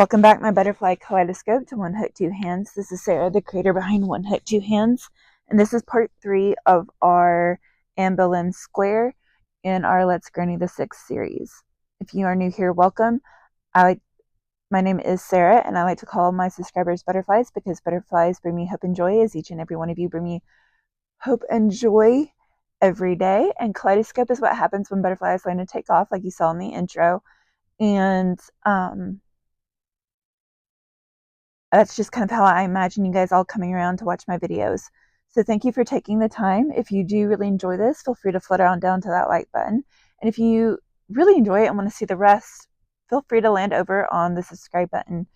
Welcome back, my butterfly kaleidoscope, to One Hook, Two Hands. This is Sarah, the creator behind One Hook, Two Hands, and this is part 3 of our Anne Boleyn Square in our Let's Granny the Sixth series. If you are new here, welcome. My name is Sarah, and I like to call my subscribers butterflies because butterflies bring me hope and joy, as each and every one of you bring me hope and joy every day. And kaleidoscope is what happens when butterflies learn to take off, like you saw in the intro. And that's just kind of how I imagine you guys all coming around to watch my videos. So thank you for taking the time. If you do really enjoy this, feel free to flutter on down to that like button. And if you really enjoy it and want to see the rest, feel free to land over on the subscribe button.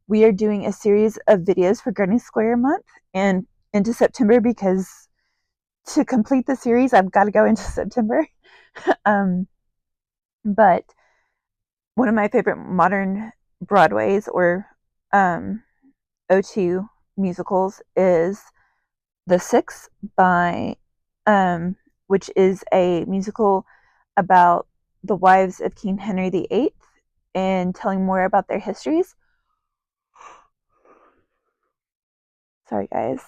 We are doing a series of videos for Granny Square month and into September, because to complete the series, I've got to go into September. But one of my favorite modern Broadways or O2 musicals is The Six by which is a musical about the wives of King Henry VIII and telling more about their histories. Sorry guys.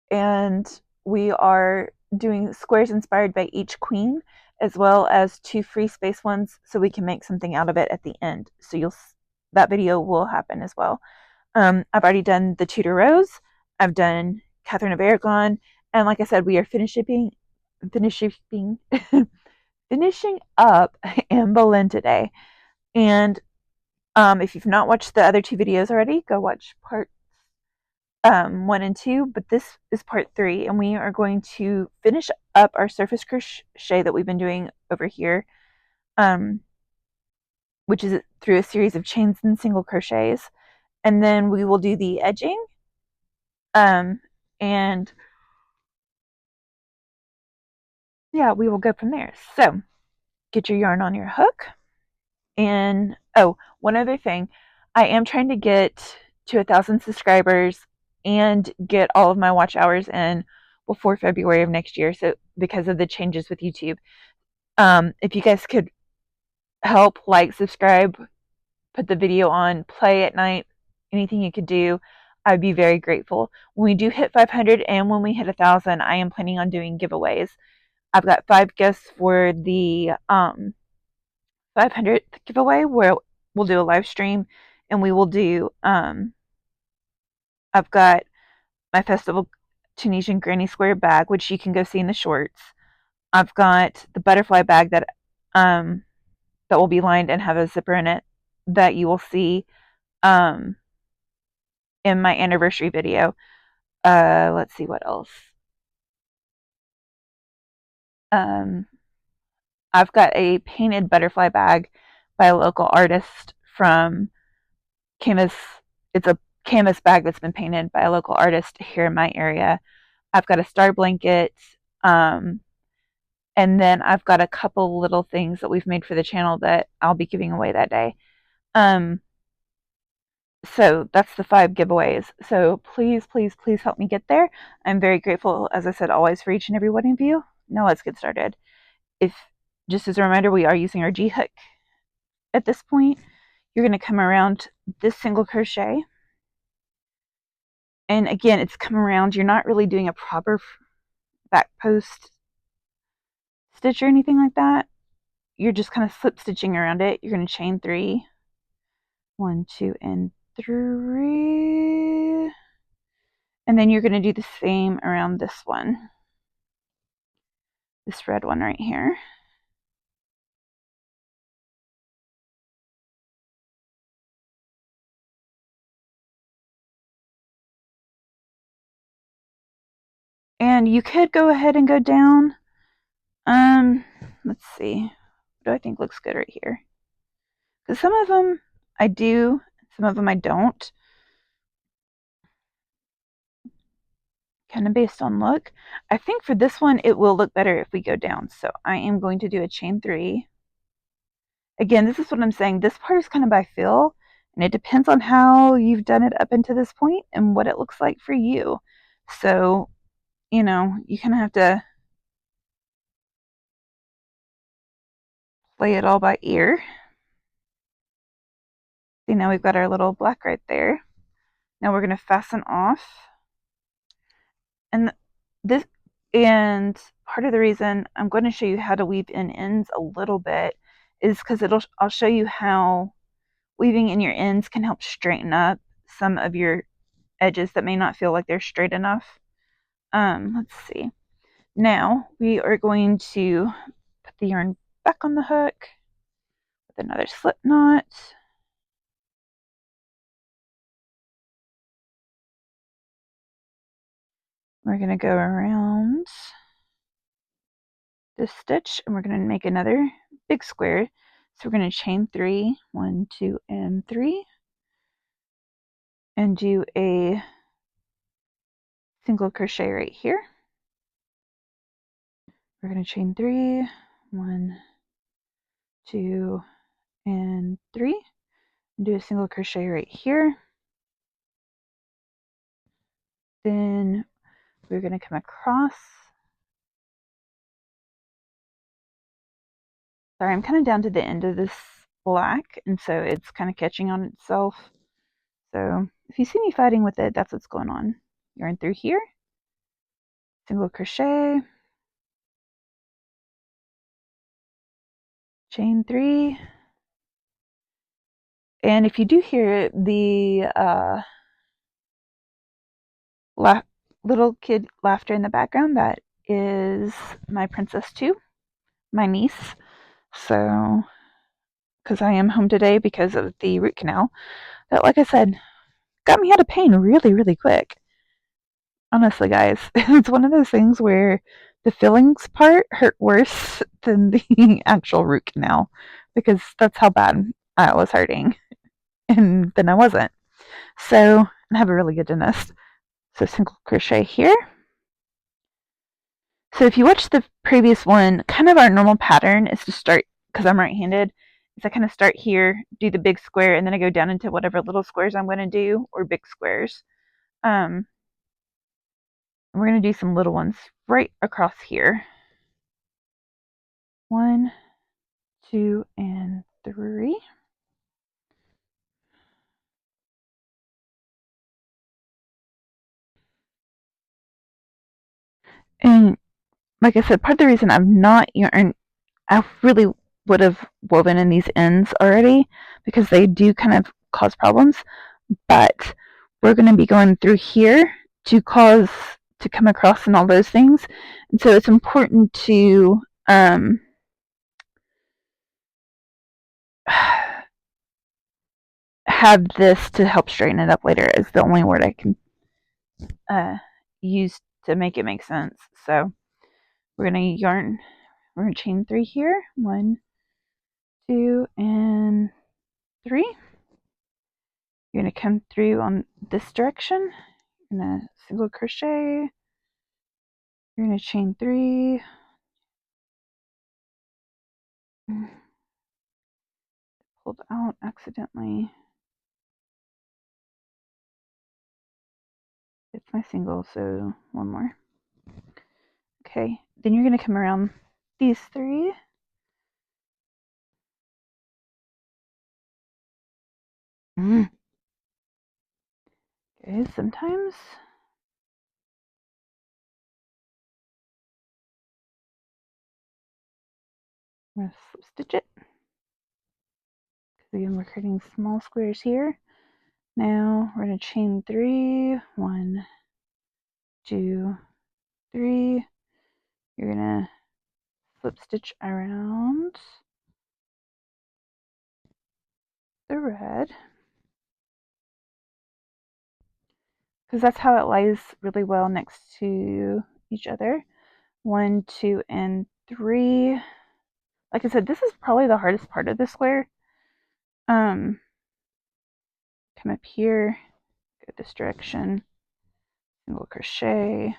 And we are doing squares inspired by each queen, as well as 2 free space ones, so we can make something out of it at the end. So that video will happen as well. I've already done the Tudor Rose. I've done Catherine of Aragon, and like I said, we are finishing up Anne Boleyn today. And if you've not watched the other 2 videos already, go watch part 1 and 2. But this is part 3, and we are going to finish up our surface crochet that we've been doing over here, which is through a series of chains and single crochets. And then we will do the edging, and yeah, we will go from there. So get your yarn on your hook. And oh, one other thing, I am trying to get to 1,000 subscribers and get all of my watch hours in before February of next year. So because of the changes with YouTube, if you guys could help, like, subscribe, put the video on play at night, anything you could do, I'd be very grateful. When we do hit 500 and when we hit 1,000, I am planning on doing giveaways. I've got 5 gifts for the 500th giveaway, where we'll do a live stream, and we will do I've got my Festival Tunisian Granny Square bag, which you can go see in the shorts. I've got the butterfly bag that will be lined and have a zipper in it, that you will see in my anniversary video. Let's see what else. I've got a painted butterfly bag by a local artist from Canvas. It's a canvas bag that's been painted by a local artist here in my area. I've got a star blanket, and then I've got a couple little things that we've made for the channel that I'll be giving away that day. So that's the 5 giveaways. So please, please, please help me get there. I'm very grateful, as I said, always, for each and every one of you. Now let's get started. Just as a reminder, we are using our G hook at this point. You're going to come around this single crochet, and again, it's come around. You're not really doing a proper back post stitch or anything like that. You're just kind of slip stitching around it. You're going to chain 3, 1, 2, and 3, and then you're going to do the same around this one, this red one right here. And you could go ahead and go down. Let's see. What do I think looks good right here? Because some of them I do, some of them I don't. Kind of based on look. I think for this one, it will look better if we go down. So I am going to do a chain 3. Again, this is what I'm saying. This part is kind of by feel, and it depends on how you've done it up until this point and what it looks like for you. So, you kind of have to play it all by ear. See, now we've got our little black right there. Now we're going to fasten off. And this, and part of the reason I'm going to show you how to weave in ends a little bit is because I'll show you how weaving in your ends can help straighten up some of your edges that may not feel like they're straight enough. Let's see. Now we are going to put the yarn back on the hook with another slip knot. We're going to go around this stitch and we're going to make another big square. So we're going to chain 3, 1, 2, and 3, and do a single crochet right here. We're going to chain 3, 1, 2, and 3, and do a single crochet right here. Then we're going to come across. Sorry, I'm kind of down to the end of this black, and so it's kind of catching on itself. So if you see me fighting with it, that's what's going on. Yarn through here, single crochet, chain 3, and if you do hear the little kid laughter in the background, that is my Princess 2, my niece. So, because I am home today because of the root canal, that, like I said, got me out of pain really, really quick. Honestly, guys, it's one of those things where the fillings part hurt worse than the actual root canal because that's how bad I was hurting. And then I wasn't. So, I have a really good dentist. So, single crochet here. So, if you watch the previous one, kind of our normal pattern is to start, because I'm right handed, is I kind of start here, do the big square, and then I go down into whatever little squares I'm going to do, or big squares. We're going to do some little ones right across here. 1, 2, and 3. And like I said, part of the reason I've not yarn, I really would have woven in these ends already because they do kind of cause problems. But we're going to be going through here to come across and all those things. And so it's important to have this to help straighten it up later is the only word I can use to make it make sense. So we're going to chain 3 here. 1, 2, and 3. You're going to come through on this direction. You're going to single crochet. You're going to chain 3. Pulled out accidentally. It's my single, so one more. Okay, then you're going to come around these 3. Guys, sometimes I'm going to slip stitch it. Because again, we're creating small squares here. Now we're going to chain 3. 1, 2, 3. You're going to slip stitch around the red. Because that's how it lies really well next to each other. 1, 2, and 3. Like I said, this is probably the hardest part of the square. Come up here, go this direction, single crochet.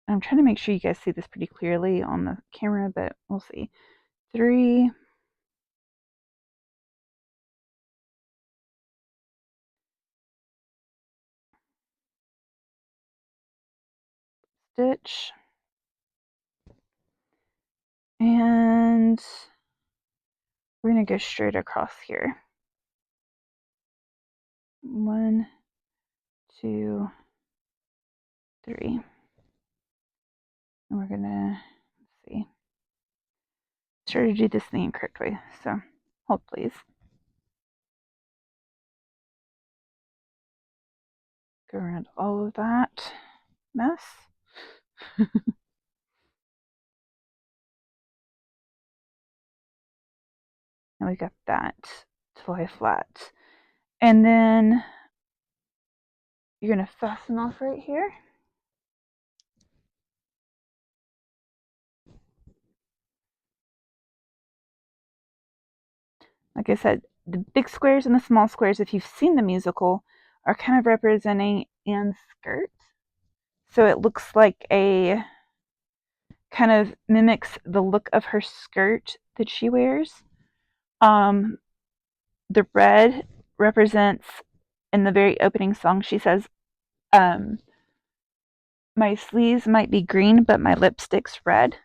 I'm trying to make sure you guys see this pretty clearly on the camera, but we'll see. 3, stitch, and we're going to go straight across here. 1, 2, 3. And we're going to, let's see, try to do this the incorrect way. So hold please. Go around all of that mess. And we got that to lie flat. And then you're going to fasten off right here. Like I said, the big squares and the small squares, if you've seen the musical, are kind of representing Anne's skirt. So it looks like a kind of mimics the look of her skirt that she wears. The red represents, in the very opening song, she says, my sleeves might be green, but my lipstick's red.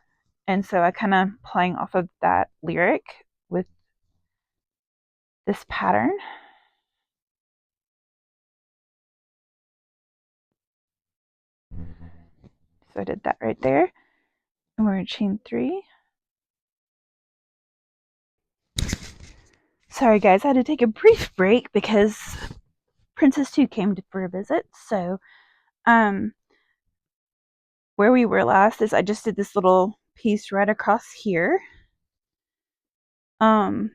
And so I kind of playing off of that lyric with this pattern. So I did that right there. And we're going to chain 3. Sorry guys, I had to take a brief break because Princess 2 came for a visit. So where we were last is I just did this little piece right across here. And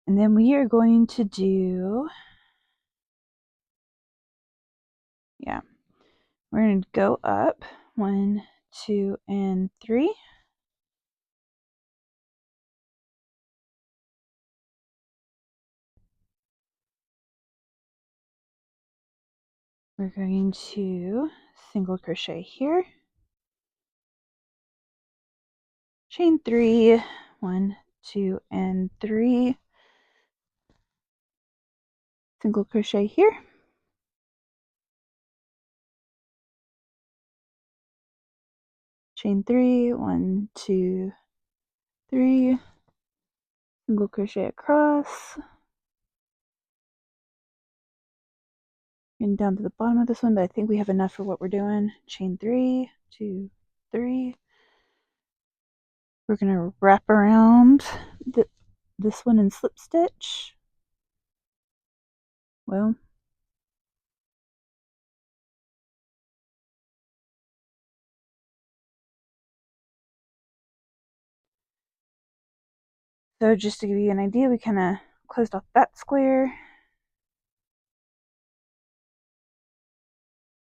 then we are going to do, yeah, we're going to go up 1, 2, and 3. We're going to single crochet here, chain 3, 1, 2, and 3, single crochet here, chain 3, 1, 2, 3, single crochet across, and down to the bottom of this one, but I think we have enough for what we're doing. Chain 3, 2, 3. We're going to wrap around this one and slip stitch. Well, so just to give you an idea, we kind of closed off that square.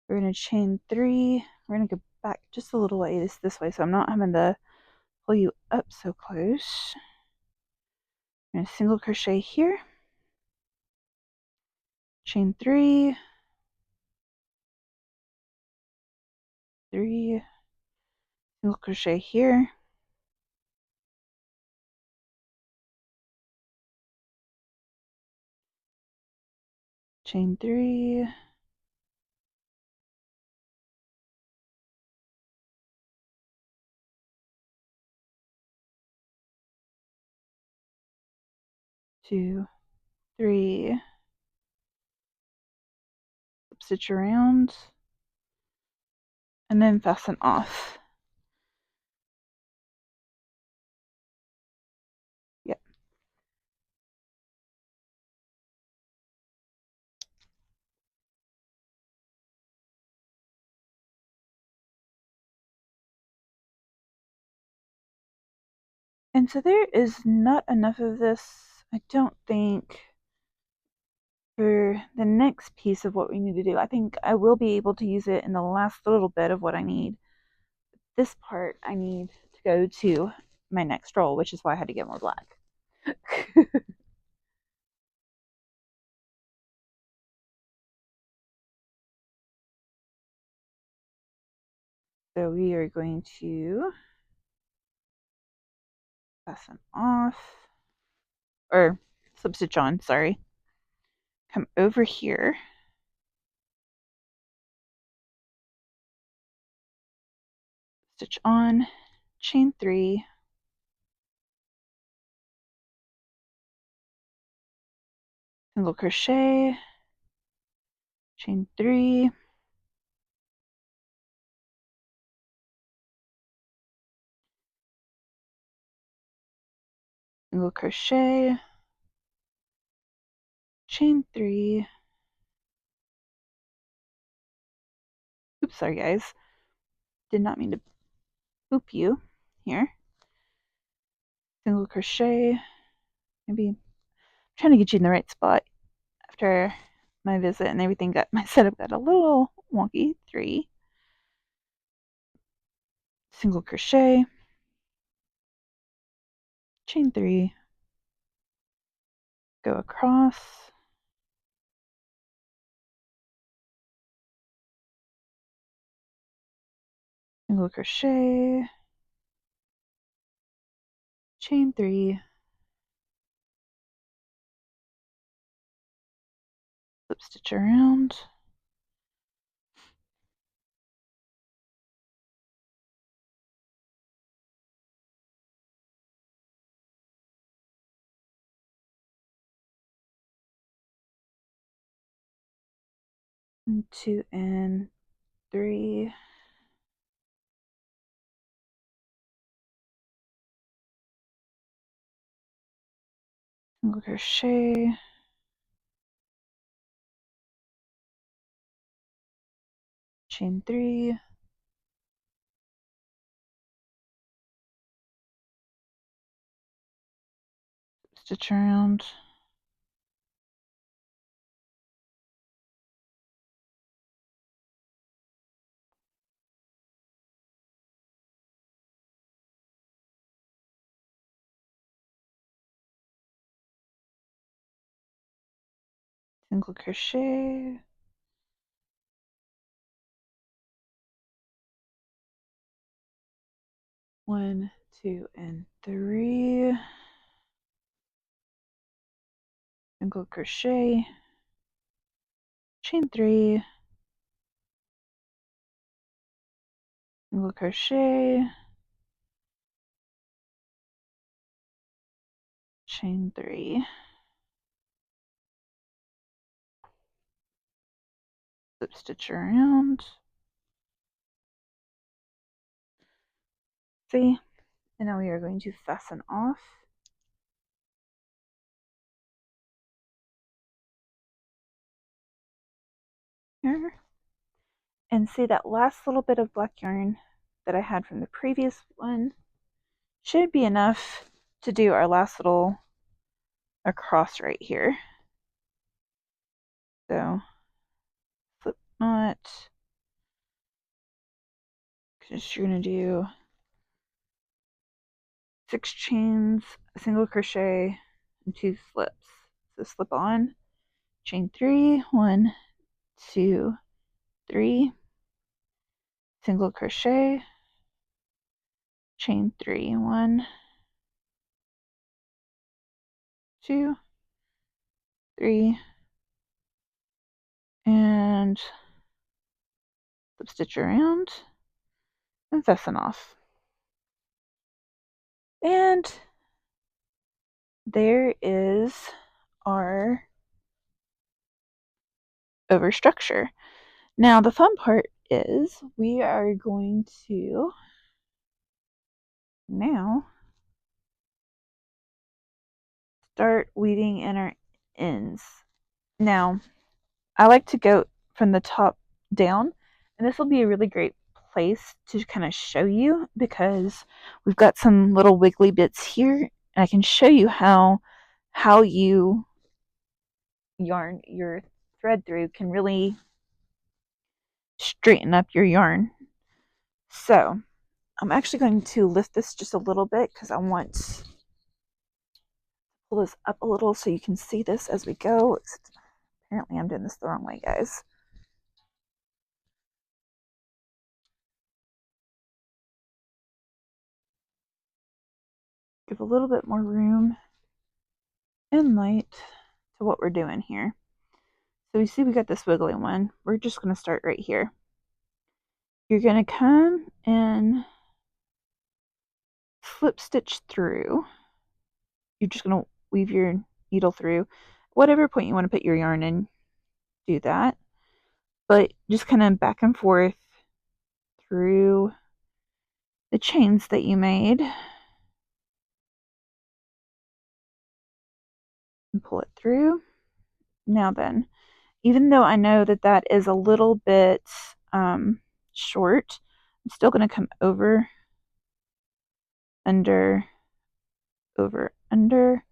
We're going to chain 3. We're going to go back just a little way this way, so I'm not having to pull you up so close. I'm going to single crochet here, chain 3, 3, single crochet here, chain 3, two, 3, stitch around, and then fasten off. Yep. And so there is not enough of this, I don't think, for the next piece of what we need to do. I think I will be able to use it in the last little bit of what I need. This part I need to go to my next roll, which is why I had to get more black. So we are going to fasten off, or slip stitch on, sorry. Come over here. Stitch on, chain 3, single crochet, chain 3, single crochet, chain 3. Oops, sorry guys. Did not mean to boop you here. Single crochet. Maybe I'm trying to get you in the right spot after my visit and everything got my setup got a little wonky. 3, single crochet, chain 3, go across, single crochet, chain 3, slip stitch around, and 2 and 3, single crochet, chain 3, stitch around, single crochet, 1, 2 and 3, single crochet, chain 3, single crochet, chain 3, slip stitch around, see, and now we are going to fasten off. Here. And see that last little bit of black yarn that I had from the previous one should be enough to do our last little across right here. So slip knot, because you're going to do 6 chains, a single crochet, and 2 slips. So slip on, chain 3, 1, 2, 3, single crochet, chain 3, 1, 2, 3, and slip stitch around and fasten off. And there is our overstructure. Now the fun part is we are going to now start weaving in our ends. Now I like to go from the top down, and this will be a really great place to kind of show you because we've got some little wiggly bits here, and I can show you how you yarn your thread through can really straighten up your yarn. So I'm actually going to lift this just a little bit because I want to pull this up a little so you can see this as we go. Apparently I'm doing this the wrong way, guys. Give a little bit more room and light to what we're doing here. So you see we got this wiggly one. We're just going to start right here. You're going to come and slip stitch through. You're just going to weave your needle through, whatever point you want to put your yarn in, do that. But just kind of back and forth through the chains that you made and pull it through. Now then, even though I know that that is a little bit short, I'm still going to come over, under, over, under.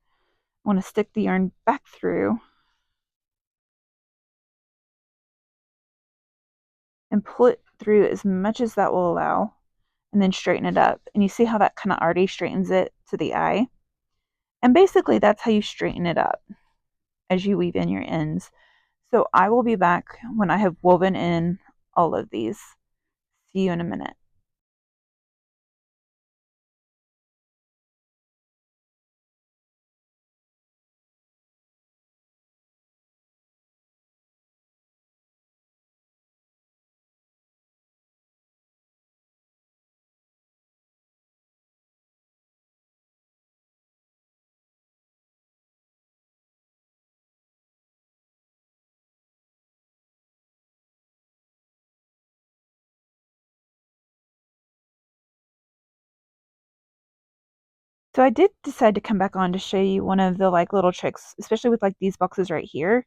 I want to stick the yarn back through and pull it through as much as that will allow, and then straighten it up. And you see how that kind of already straightens it to the eye? And basically that's how you straighten it up as you weave in your ends. So I will be back when I have woven in all of these. See you in a minute. So I did decide to come back on to show you one of the like little tricks, especially with like these boxes right here,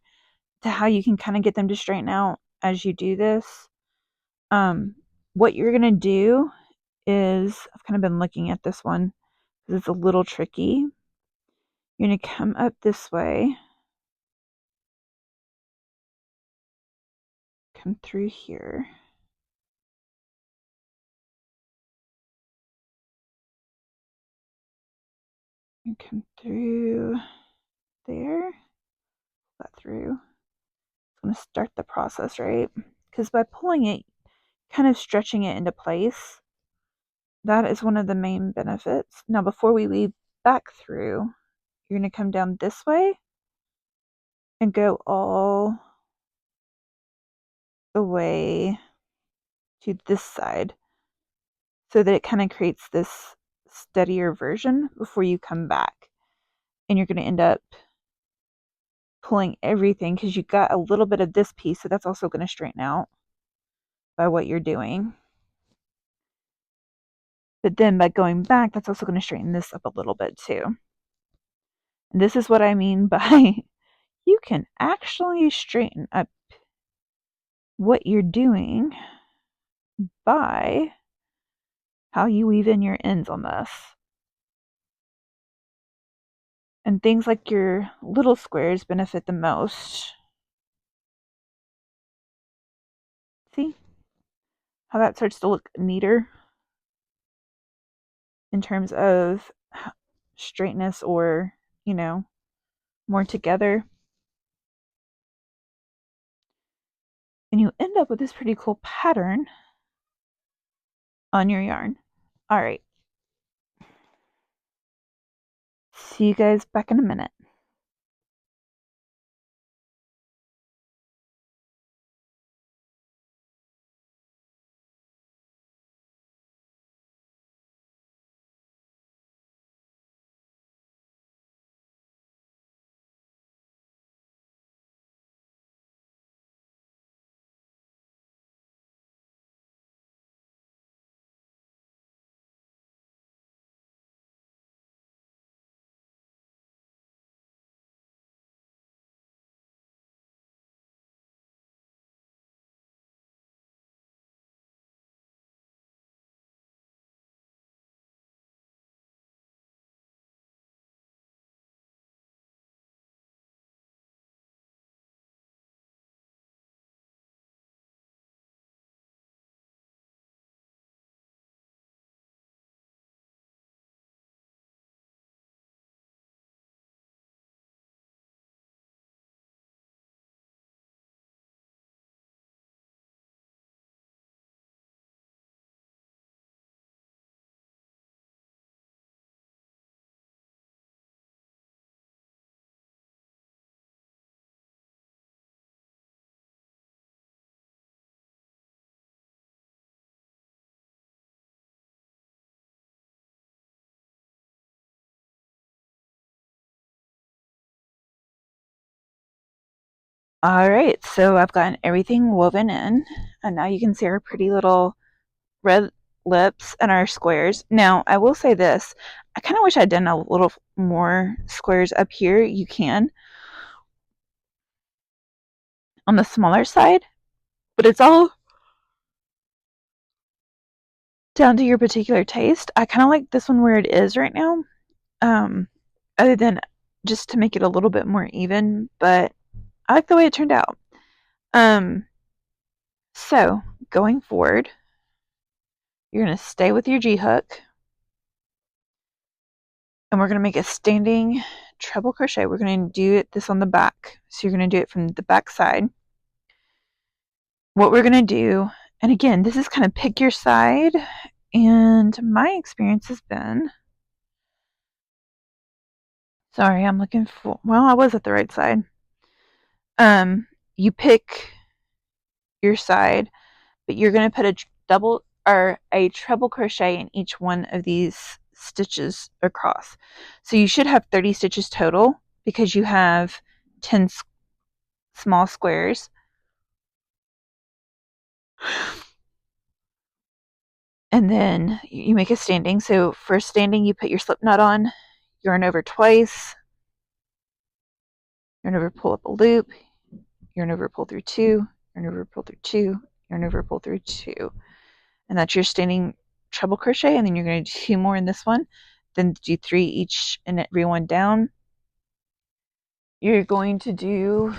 to how you can kind of get them to straighten out as you do this. What you're gonna do is, I've kind of been looking at this one because it's a little tricky. You're gonna come up this way, come through here, and come through there, that through. I'm gonna start the process, right? Because by pulling it, kind of stretching it into place, that is one of the main benefits. Now, before we weave back through, you're going to come down this way and go all the way to this side so that it kind of creates this steadier version before you come back. And you're going to end up pulling everything because you got a little bit of this piece, so that's also going to straighten out by what you're doing. But then by going back, that's also going to straighten this up a little bit too. And this is what I mean by you can actually straighten up what you're doing by how you weave in your ends on this. And things like your little squares benefit the most. See how that starts to look neater in terms of straightness, or, you know, more together. And you end up with this pretty cool pattern on your yarn. All right. See you guys back in a minute. Alright, so I've gotten everything woven in, and now you can see our pretty little red lips and our squares. Now, I will say this, I kind of wish I'd done a little more squares up here. You can on the smaller side, but it's all down to your particular taste. I kind of like this one where it is right now, other than just to make it a little bit more even, but I like the way it turned out. So going forward, you're going to stay with your G-hook, and we're going to make a standing treble crochet. We're going to do this on the back, so you're going to do it from the back side. What we're going to do, and again, this is kind of pick your side, and my experience has been, sorry, I'm looking for, well, I was at the right side. You pick your side, but you're going to put a double or a treble crochet in each one of these stitches across. So you should have 30 stitches total because you have 10 small squares. And then you make a standing. So for standing, you put your slip knot on, yarn over twice, yarn over, pull up a loop, yarn over, pull through two, yarn over, pull through two, yarn over, pull through two. And that's your standing treble crochet. And then you're going to do 2 more in this one, then do 3 each and every one down. You're going to do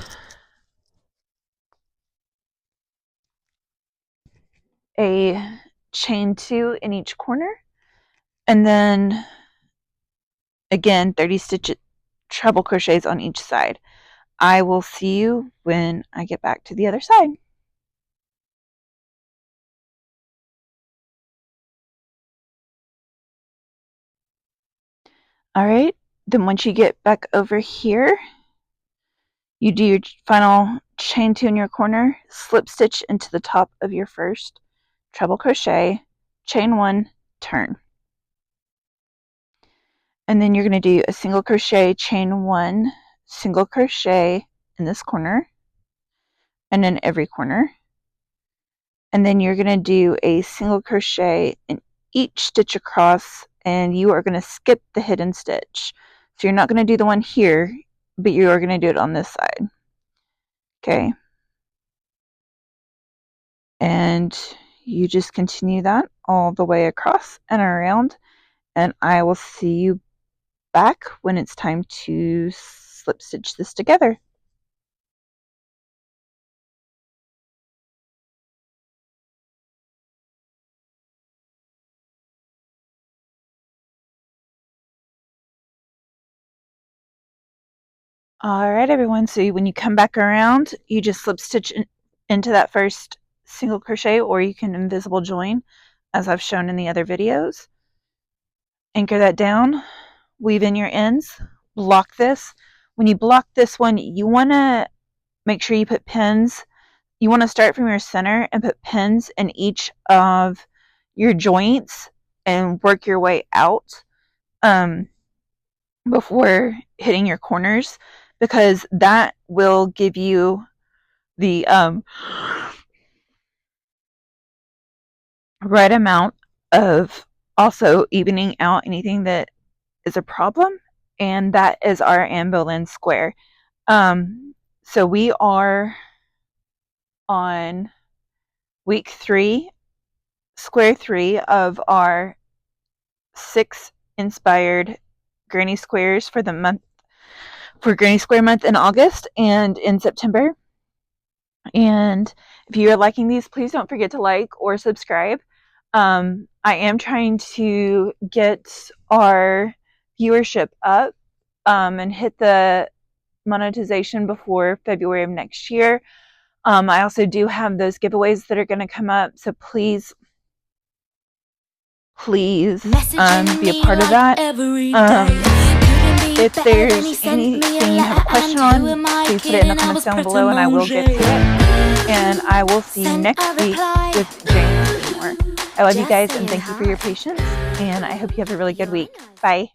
a chain 2 in each corner, and then again 30 stitches treble crochets on each side. I will see you when I get back to the other side. Alright, then once you get back over here, you do your final chain 2 in your corner, slip stitch into the top of your first treble crochet, chain 1, turn. And then you're going to do a single crochet, chain 1, single crochet in this corner, and in every corner. And then you're going to do a single crochet in each stitch across, and you are going to skip the hidden stitch. So you're not going to do the one here, but you are going to do it on this side. Okay. And you just continue that all the way across and around, and I will see you back when it's time to slip stitch this together. Alright everyone, so when you come back around, you just slip stitch into that first single crochet, or you can invisible join as I've shown in the other videos. Anchor that down, weave in your ends, block this. When you block this one, you want to make sure you put pins. You want to start from your center and put pins in each of your joints and work your way out before hitting your corners, because that will give you the right amount of also evening out anything that is a problem, and that is our Anne Boleyn square. So we are on week 3, square 3 of our 6 inspired granny squares for the month, for Granny Square month in August and in September. And if you are liking these, please don't forget to like or subscribe. I am trying to get our viewership up and hit the monetization before February of next year. I also do have those giveaways that are going to come up, so please be a part of that. If there's anything you have a question on, please put it in the comments down below and I will get to it. And I will see you next week with James more. I love you guys and thank you for your patience, and I hope you have a really good week. Bye.